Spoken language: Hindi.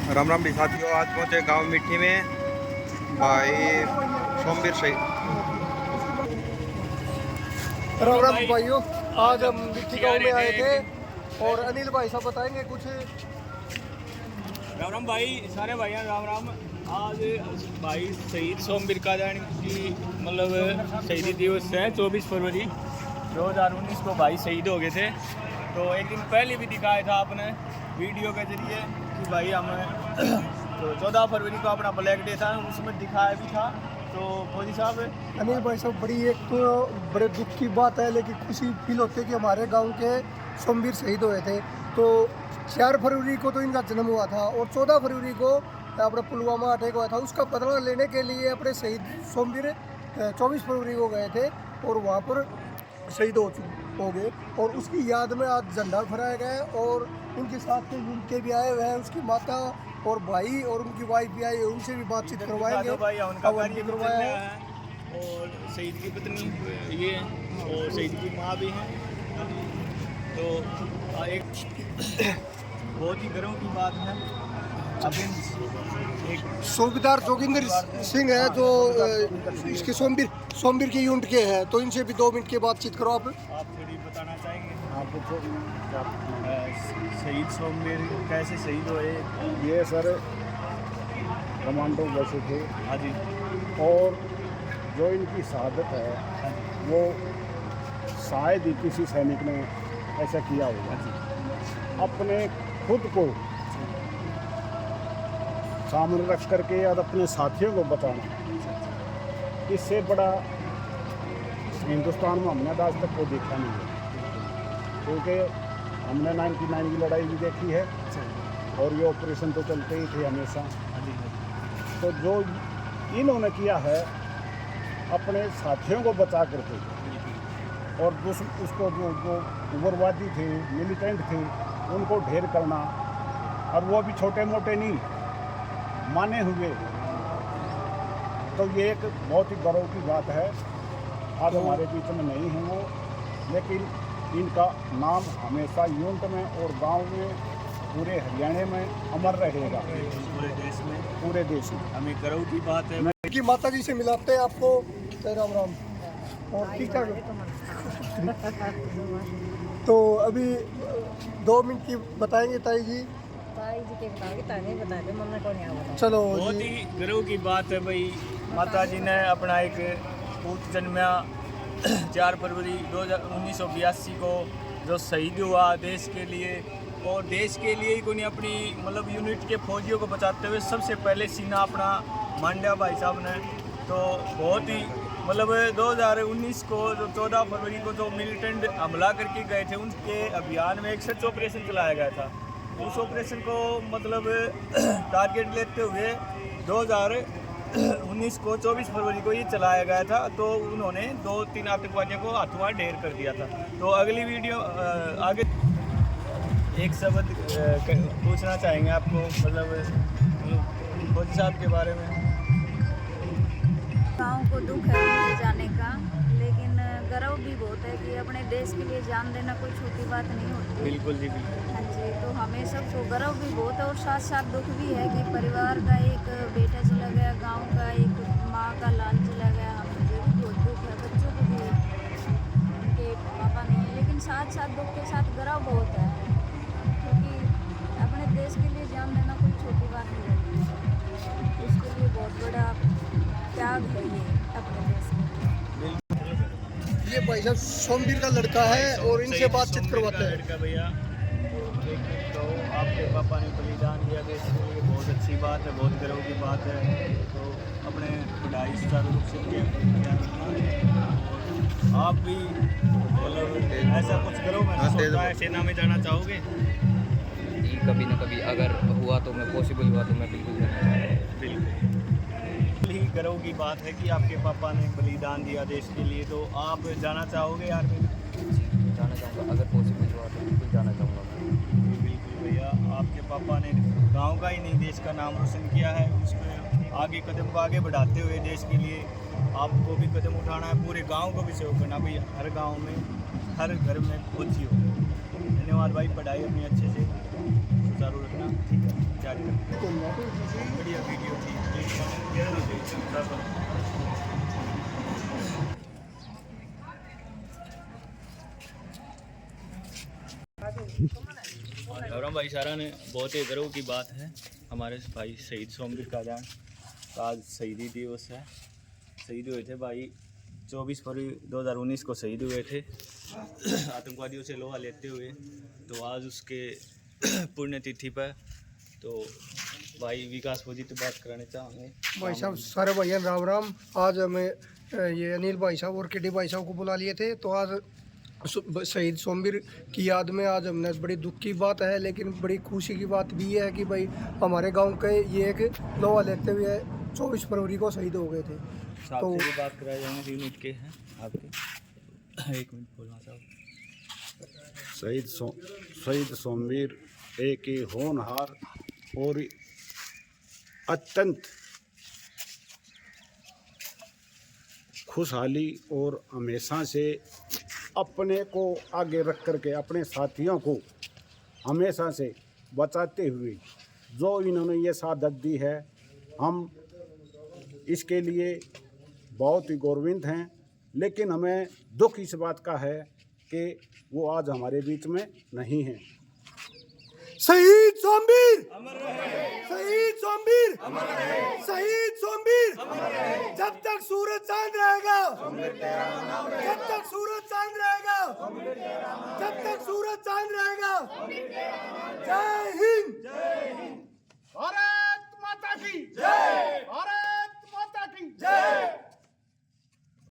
राम राम भी साथियों, आज पहुंचे गांव मिट्टी में भाई सोमवीर शहीद। राम राम भाइयों, आज हम मिट्टी गांव में आए थे और अनिल भाई साहब बताएंगे कुछ। राम राम भाई, सारे भाइयों राम राम। आज भाई शहीद सोमवीर कादियानी की मतलब शहीदी दिवस है 24 फरवरी 2019 को भाई शहीद हो गए थे। तो एक दिन पहले भी दिखाया था आपने वीडियो के जरिए कि भाई हमें तो 14 फरवरी को अपना ब्लैक डे था, उसमें दिखाया भी था। तो फौजी साहब, अनिल भाई साहब, बड़ी एक तो बड़े दुख की बात है लेकिन खुशी फील होती है कि हमारे गांव के सोमवीर शहीद हुए थे। तो 4 फरवरी को तो इनका जन्म हुआ था और 14 फरवरी को अपने पुलवामा अटैक हुआ था। उसका बदला लेने के लिए अपने शहीद सोमवीर 24 फरवरी को गए थे और वहाँ पर शहीद हो गए और उसकी याद में आज झंडा फहराया गया है। और उनके साथ के उनके भी आए हुए हैं, उसकी माता और भाई और उनकी वाइफ भी आई है, उनसे भी बातचीत करवाएंगे। उनका कार्य करवाया है और शहीद की पत्नी ये और शहीद की माँ भी हैं। तो एक बहुत ही गर्व की बात है, एक सूबेदार जोगिंदर सिंह है जो इसके सोमवीर के यूनिट के हैं। तो इनसे भी 2 मिनट की बातचीत करो। आप थोड़ी बताना चाहेंगे आपको शहीद सोमवीर कैसे शहीद हुए? ये सर कमांडो बसे थे। हाँ जी। और जो इनकी शहादत है वो शायद ही किसी सैनिक ने ऐसा किया होगा। अपने खुद को सामने रख करके और अपने साथियों को बचाना, इससे बड़ा हिंदुस्तान में हमने आज तक को देखा नहीं है। क्योंकि हमने 99 की लड़ाई भी देखी है और ये ऑपरेशन तो चलते ही थे हमेशा। तो जो इन्होंने किया है अपने साथियों को बचा करके और उसको जो उग्रवादी थे, मिलिटेंट थे, उनको ढेर करना, और वो भी छोटे मोटे नहीं माने हुए, तो ये एक बहुत ही गौरव की बात है। आज हमारे बीच में नहीं है वो, लेकिन इनका नाम हमेशा यूनिट में और गांव में, पूरे हरियाणा में अमर रहेगा, पूरे देश में। हमें गर्व की बात है कि माता जी से मिलाते हैं आपको। राम राम। और ठीक ठाक। तो अभी 2 मिनट की बताएंगे ताई जी। चलो बहुत जी। ही गर्व की बात है भाई, माता जी ने अपना एक पुत्र जन्मा 4 फरवरी 1982 को, जो शहीद हुआ देश के लिए। और देश के लिए ही कोई अपनी मतलब यूनिट के फौजियों को बचाते हुए सबसे पहले सीना अपना मांडा भाई साहब ने। तो बहुत ही मतलब 2019 को जो 14 फरवरी को जो मिलिटेंट हमला करके गए थे, उनके अभियान में एक सर्च ऑपरेशन चलाया गया था। उस ऑपरेशन को मतलब टारगेट लेते हुए 2019 को 24 फरवरी को ये चलाया गया था। तो उन्होंने 2-3 आतंकवादियों को हाथों ढेर कर दिया था। तो अगली वीडियो आगे एक शब्द पूछना चाहेंगे आपको, मतलब फौजी साहब के बारे में। गाँव को दुख है उनके जाने का, लेकिन गर्व भी बहुत है कि अपने देश के लिए जान देना कोई छोटी बात नहीं होती। बिल्कुल जी, बिल्कुल। हाँ जी, तो हमें सबको गर्व भी बहुत है और साथ साथ दुख भी है कि परिवार का एक बेटा चला गया, गांव का एक माँ का लाल चला गया। मुझे भी बहुत दुख है, बच्चों को भी उनके पापा नहीं है, लेकिन साथ साथ दुख के साथ गर्व बहुत है क्योंकि अपने देश के लिए जान देना कोई छोटी बात नहीं होती। इसके लिए बहुत बड़ा त्याग है ये अपने देश में। ये भाई साहब सोमवीर का लड़का है और इनसे बातचीत करवाते हैं। लड़का भैया, तो आपके पापा ने बलिदान दिया देश के लिए, बहुत अच्छी बात है, बहुत गर्व की बात है। तो अपने पढ़ाई सुचारू रूप से किया, आप भी मतलब ऐसा कुछ करो, महसूस होता है सेना में जाना चाहोगे? जी, कभी ना कभी अगर हुआ तो मैं पॉसिबल हुआ तो मैं बिल्कुल जाना चाहूँगा। बिल्कुल ही गर्व की बात है कि आपके पापा ने बलिदान दिया देश के लिए। तो आप जाना चाहोगे आर्मी में? जाना चाहूँगा, अगर पॉसिबल हुआ तो बिल्कुल जाना चाहूँगा मैं। बिल्कुल भैया, आपके पापा ने गांव का ही नहीं देश का नाम रोशन किया है। उसमें आगे कदम को आगे बढ़ाते हुए देश के लिए आपको भी कदम उठाना है, पूरे गांव को भी सहयोग करना भाई, हर गांव में हर घर में फौजी हो। धन्यवाद भाई, पढ़ाई अपनी अच्छे से सुचारू रखना, ठीक है, जारी रखना। बढ़िया वीडियो थी। गौरव भाई सारा ने बहुत ही गर्व की बात है, हमारे भाई शहीद सोमवीर कादियान का आज शहीदी दिवस है। शहीद हुए थे भाई 24 फरवरी 2019 को शहीद हुए थे आतंकवादियों से लोहा लेते हुए। तो आज उसके पुण्यतिथि पर तो भाई विकास फौजी तो बात कराने चाहेंगे। भाई साहब सारे भाइयों राम राम। आज हमें ये अनिल भाई साहब और केडी भाई साहब को बुला लिए थे, तो आज शहीद सोमवीर की याद में आज हमने बड़ी दुख की बात है, लेकिन बड़ी खुशी की बात भी है कि भाई हमारे गांव के ये एक लोहा लेते हुए 24 फरवरी को शहीद हो गए थे। तो भी बात कराई जाएंगे, यूनिट के हैं आपके, एक मिनट बोलना चाहो। शहीद सोमवीर एक ही होनहार और अत्यंत खुशहाली और हमेशा से अपने को आगे रख करके अपने साथियों को हमेशा से बचाते हुए जो इन्होंने ये शहादत दी है, हम इसके लिए बहुत ही गौरवान्वित हैं। लेकिन हमें दुख इस बात का है कि वो आज हमारे बीच में नहीं हैं। शहीद सोमवीर शहीद सोमवीर शहीद सोमवीर, जब तक सूरज चांद रहेगा, जब तक सूरज